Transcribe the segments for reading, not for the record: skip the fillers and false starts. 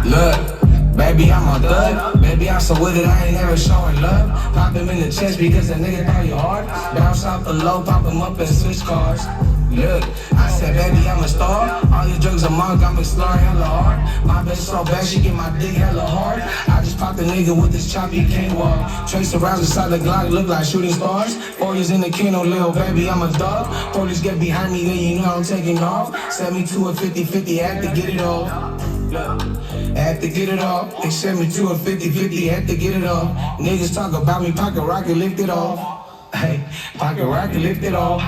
Look, baby, I'm a thug. Baby, I'm so with it, I ain't never showing love. Pop him in the chest because the nigga thought you hard. Bounce out the low, pop him up and switch cars. Look, I said, baby, I'm a star. All these drugs are monk, I'm exploring hella hard. My bitch so bad, she get my dick hella hard. I just popped a nigga with this choppy can't walk. Trace around inside the Glock, look like shooting stars. 40s in the kennel, little baby, I'm a dog. Police get behind me, then you know I'm taking off. Set me to a 50-50, had to get it off. Look, had to get it off. They sent me to a 50-50, had to get it off. Niggas talk about me, pocket rocket, lift it off. Hey, pocket rocket, lift it off.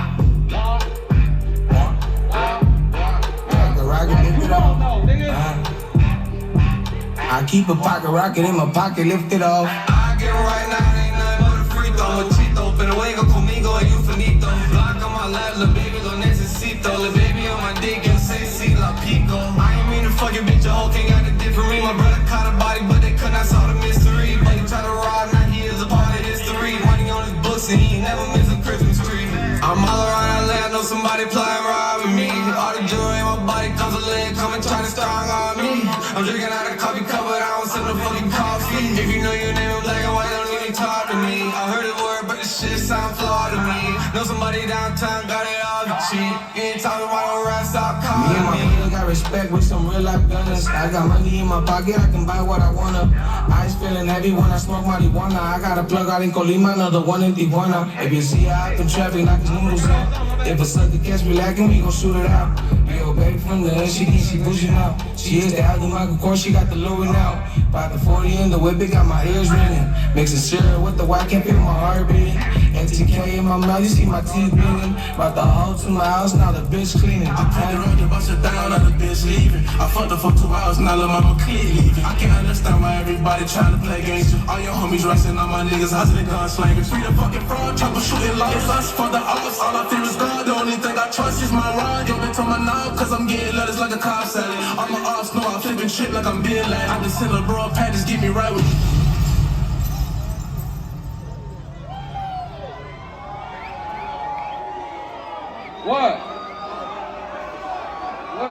I keep a pocket rocket in my pocket, lift it off. I get it right now, ain't nothing but a free throw. A Chito, Penuego, conmigo, y un finito. Block on my lap, la baby, lo necesito. La baby on my dick, and say, see, la pico. I ain't mean to fuck your bitch, a whole king got a different ring. My brother caught a body, but they could not solve the mystery. But he tried to rob, now he is a part of history. Money on his books, and he ain't never miss a Christmas tree. I'm all around LA, I know somebody plotting robbing me. All the jewelry in my body comes a leg, come and try to strong on me. I'm drinking out of coffee cup, but I don't sip no fucking coffee. If you know your name in black and white, don't even talk to me. I heard the word, but the shit sound flawed to me. Know somebody downtown got it all cheap. You ain't talking about no rap, stop calling me. Me and my brother got respect with some real life gunners. I got money in my pocket, I can buy what I wanna. Eyes feeling heavy when I smoke marijuana. I got a plug out in Colima, another one in Tijuana. If you see her out in traffic, knock his noodles out. If a sucker catch me lacking, we gon' shoot it out. Yo, baby from the end, she thinks she pushing out. She is the album, Michael Kors, she got the luring out. By the 40 in the whip, it got my ears ringing. Mixing syrup with the white, can't feel my heart beating. NTK in my mouth, you see my teeth bleeding. Brought the hoe to my house, now the bitch cleaning. I put the road to bust it down, now the bitch leaving. I fucked her for 2 hours, now lil' mama clear leaving. I can't understand why everybody trying to play games. All your homies racing, all my niggas hustling gunslingers. Free the fucking fraud, chopper shooting lights. Lust for the odds, all I fear is God. The only thing I trust is my ride. Give it to my knob, cause I'm getting letters like a car salad. All my ops know I'm flipping shit like I'm being lad. I just send a bro a package, get me right with What?